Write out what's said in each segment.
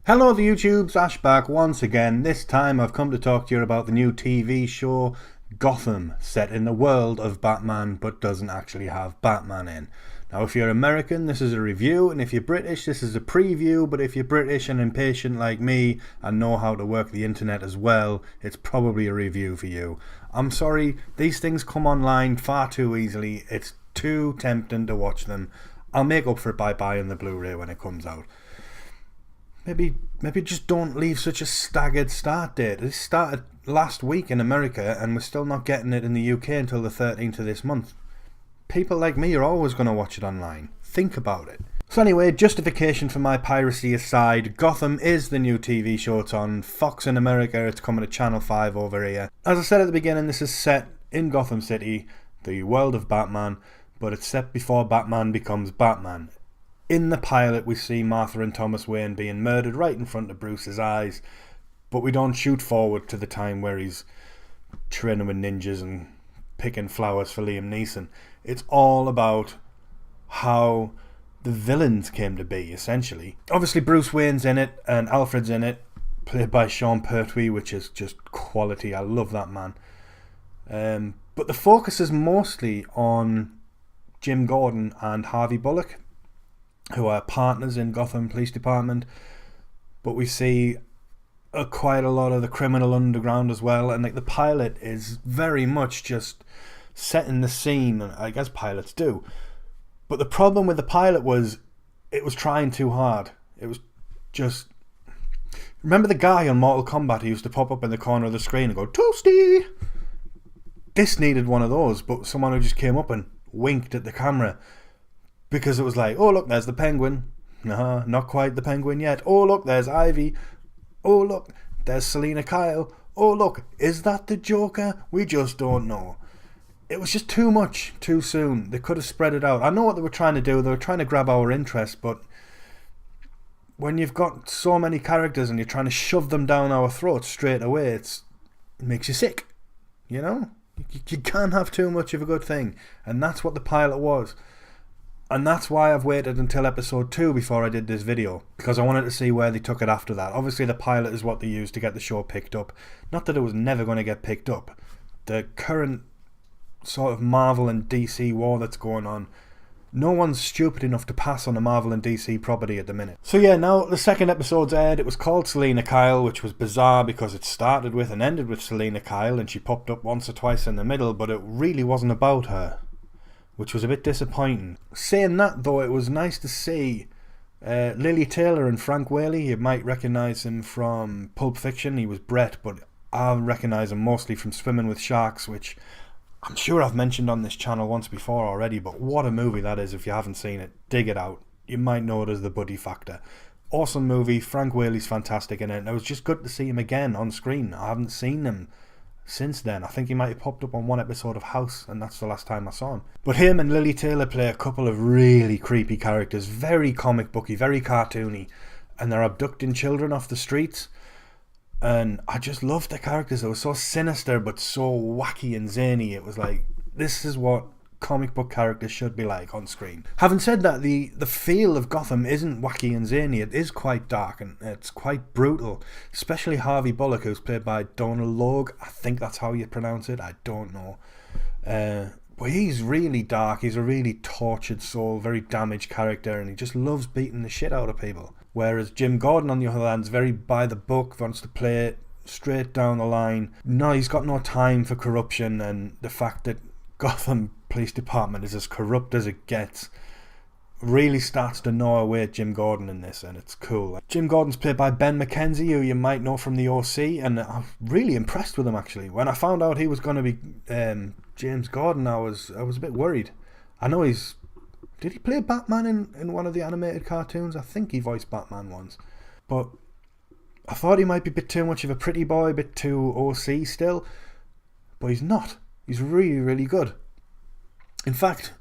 Hello the YouTubes, Ash back once again. This time I've come to talk to you about the new TV show Gotham, set in the world of Batman but doesn't actually have Batman in. Now if you're American this is a review, and if you're British this is a preview, but if you're British and impatient like me and know how to work the internet as well, it's probably a review for you. I'm sorry, these things come online far too easily, it's too tempting to watch them. I'll make up for it by buying the Blu-ray when it comes out. Maybe just don't leave such a staggered start date. This started last week in America and we're still not getting it in the UK until the 13th of this month. People like me are always going to watch it online. Think about it. So anyway, justification for my piracy aside, Gotham is the new TV show. It's on Fox in America, it's coming to Channel 5 over here. As I said at the beginning, this is set in Gotham City, the world of Batman, but it's set before Batman becomes Batman. In the pilot we see Martha and Thomas Wayne being murdered right in front of Bruce's eyes, but we don't shoot forward to the time where he's training with ninjas and picking flowers for Liam Neeson. It's all about how the villains came to be, essentially. Obviously Bruce Wayne's in it and Alfred's in it, played by Sean Pertwee, which is just quality. I love that man. But the focus is mostly on Jim Gordon and Harvey Bullock, who are partners in Gotham Police Department, but we see quite a lot of the criminal underground as well, and like the pilot is very much just setting the scene, and I guess pilots do. But the problem with the pilot was it was trying too hard. It was just... Remember the guy on Mortal Kombat who used to pop up in the corner of the screen and go, "Toasty!" This needed one of those, but someone who just came up and winked at the camera. Because it was like, oh look, there's the Penguin. Nah, not quite the Penguin yet. Oh look, there's Ivy. Oh look, there's Selina Kyle. Oh look, is that the Joker? We just don't know. It was just too much, too soon. They could have spread it out. I know what they were trying to do. They were trying to grab our interest, but when you've got so many characters and you're trying to shove them down our throats straight away, it makes you sick. You know? You can't have too much of a good thing. And that's what the pilot was. And that's why I've waited until episode 2 before I did this video, because I wanted to see where they took it after that. Obviously the pilot is what they used to get the show picked up. Not that it was never going to get picked up. The current sort of Marvel and DC war that's going on, no one's stupid enough to pass on a Marvel and DC property at the minute. So yeah, now the second episode's aired. It was called Selina Kyle, which was bizarre because it started with and ended with Selina Kyle, and she popped up once or twice in the middle, but it really wasn't about her, which was a bit disappointing. Saying that though, it was nice to see Lily Taylor and Frank Whaley. You might recognise him from Pulp Fiction. He was Brett, but I recognise him mostly from Swimming with Sharks, which I'm sure I've mentioned on this channel once before already, but what a movie that is. If you haven't seen it, dig it out. You might know it as The Buddy Factor. Awesome movie. Frank Whaley's fantastic in it, and it was just good to see him again on screen. I haven't seen him since then. I think he might have popped up on one episode of House, and that's the last time I saw him. But him and Lily Taylor play a couple of really creepy characters, very comic booky, very cartoony, and they're abducting children off the streets, and I just loved the characters. They were so sinister but so wacky and zany. It was like, this is what comic book characters should be like on screen. Having said that, the feel of Gotham isn't wacky and zany. It is quite dark and it's quite brutal, especially Harvey Bullock, who's played by Donald Logue. I think that's how you pronounce it, I don't know. But he's really dark. He's a really tortured soul, very damaged character, and he just loves beating the shit out of people. Whereas Jim Gordon, on the other hand, is very by the book, wants to play it straight down the line. No, he's got no time for corruption, and the fact that Gotham Police Department is as corrupt as it gets really starts to gnaw away at Jim Gordon in this, and it's cool. Jim Gordon's played by Ben McKenzie, who you might know from the OC, and I'm really impressed with him actually. When I found out he was going to be James Gordon, I was a bit worried. I know did he play Batman in one of the animated cartoons? I think he voiced Batman once, but I thought he might be a bit too much of a pretty boy, a bit too OC still, but he's not. He's really, really good. In fact,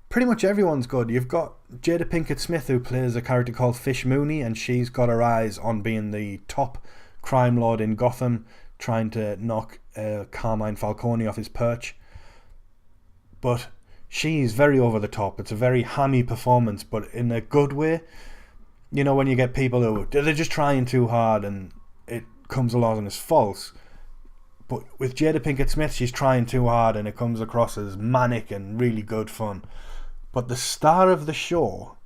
pretty much everyone's good. You've got Jada Pinkett Smith, who plays a character called Fish Mooney, and she's got her eyes on being the top crime lord in Gotham, trying to knock Carmine Falcone off his perch. But she's very over the top. It's a very hammy performance, but in a good way. You know, when you get people who, they're just trying too hard and it comes along as false. But with Jada Pinkett Smith, she's trying too hard and it comes across as manic and really good fun. But the star of the show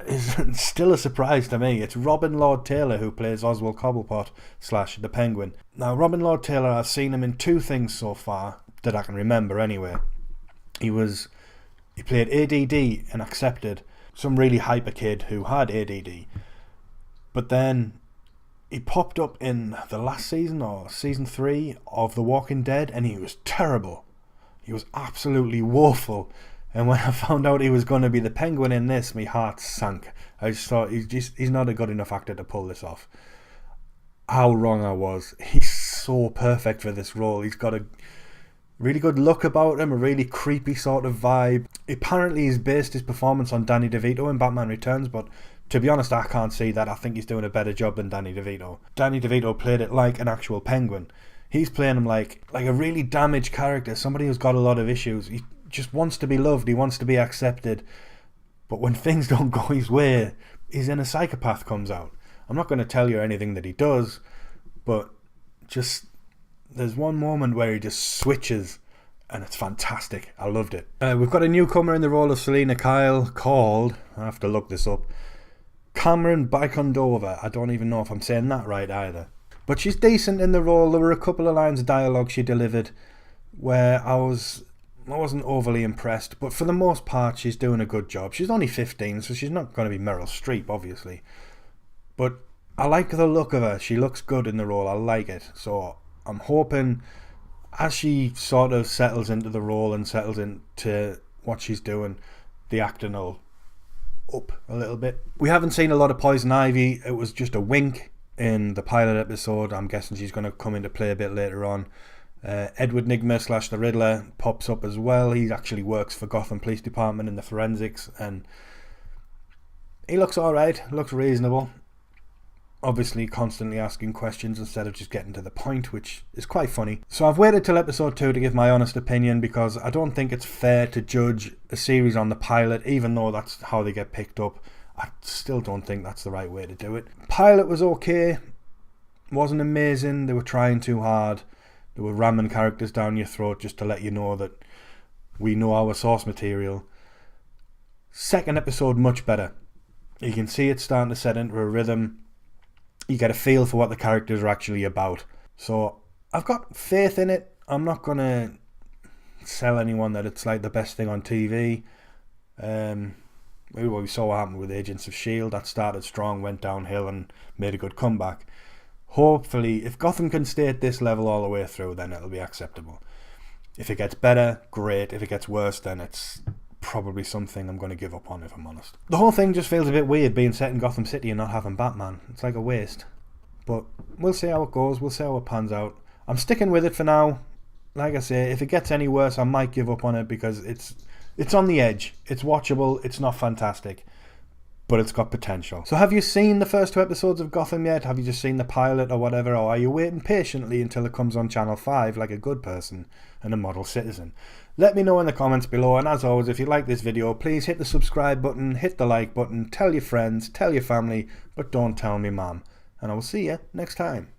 is still a surprise to me. It's Robin Lord Taylor, who plays Oswald Cobblepot / the Penguin. Now, Robin Lord Taylor, I've seen him in 2 things so far that I can remember anyway. He played ADD in Accepted, some really hyper kid who had ADD. But then he popped up in the last season, or season 3 of The Walking Dead, and he was terrible. He was absolutely woeful. And when I found out he was going to be the Penguin in this, my heart sank. I just thought he's not a good enough actor to pull this off. How wrong I was. He's so perfect for this role. He's got a really good look about him, a really creepy sort of vibe. Apparently he's based his performance on Danny DeVito in Batman Returns, but to be honest, I can't see that. I think he's doing a better job than Danny DeVito. Danny DeVito played it like an actual penguin. He's playing him like a really damaged character, somebody who's got a lot of issues. He just wants to be loved, he wants to be accepted. But when things don't go his way, his inner psychopath comes out. I'm not going to tell you anything that he does, but just there's one moment where he just switches and it's fantastic. I loved it. We've got a newcomer in the role of Selena Kyle called, I have to look this up, Cameron Bicondova. I don't even know if I'm saying that right either. But she's decent in the role. There were a couple of lines of dialogue she delivered where I wasn't overly impressed, but for the most part she's doing a good job. She's only 15, so she's not going to be Meryl Streep, obviously. But I like the look of her. She looks good in the role. I like it. So I'm hoping as she sort of settles into the role and settles into what she's doing, the acting will up a little bit. We haven't seen a lot of Poison Ivy. It was just a wink in the pilot episode. I'm guessing she's going to come into play a bit later on. Edward Nygma / the Riddler pops up as well. He actually works for Gotham Police Department in the forensics, and he looks alright, looks reasonable. Obviously constantly asking questions instead of just getting to the point, which is quite funny. So I've waited till episode 2 to give my honest opinion, because I don't think it's fair to judge a series on the pilot, even though that's how they get picked up. I still don't think that's the right way to do it. Pilot was okay, wasn't amazing. They were trying too hard. They were ramming characters down your throat just to let you know that we know our source material. Second episode, much better. You can see it starting to set into a rhythm. You get a feel for what the characters are actually about. So I've got faith in it. I'm not going to sell anyone that it's like the best thing on TV. We saw what happened with Agents of S.H.I.E.L.D. That started strong, went downhill and made a good comeback. Hopefully, if Gotham can stay at this level all the way through, then it'll be acceptable. If it gets better, great. If it gets worse, then it's probably something I'm going to give up on, if I'm honest. The whole thing just feels a bit weird being set in Gotham City and not having Batman. It's like a waste. But we'll see how it goes. We'll see how it pans out. I'm sticking with it for now. Like I say, if it gets any worse, I might give up on it, because it's on the edge. It's watchable. It's not fantastic, but it's got potential. So have you seen the first 2 episodes of Gotham yet? Have you just seen the pilot or whatever? Or are you waiting patiently until it comes on Channel 5 like a good person and a model citizen? Let me know in the comments below, and as always, if you like this video, please hit the subscribe button, hit the like button, tell your friends, tell your family, but don't tell me mum. And I will see you next time.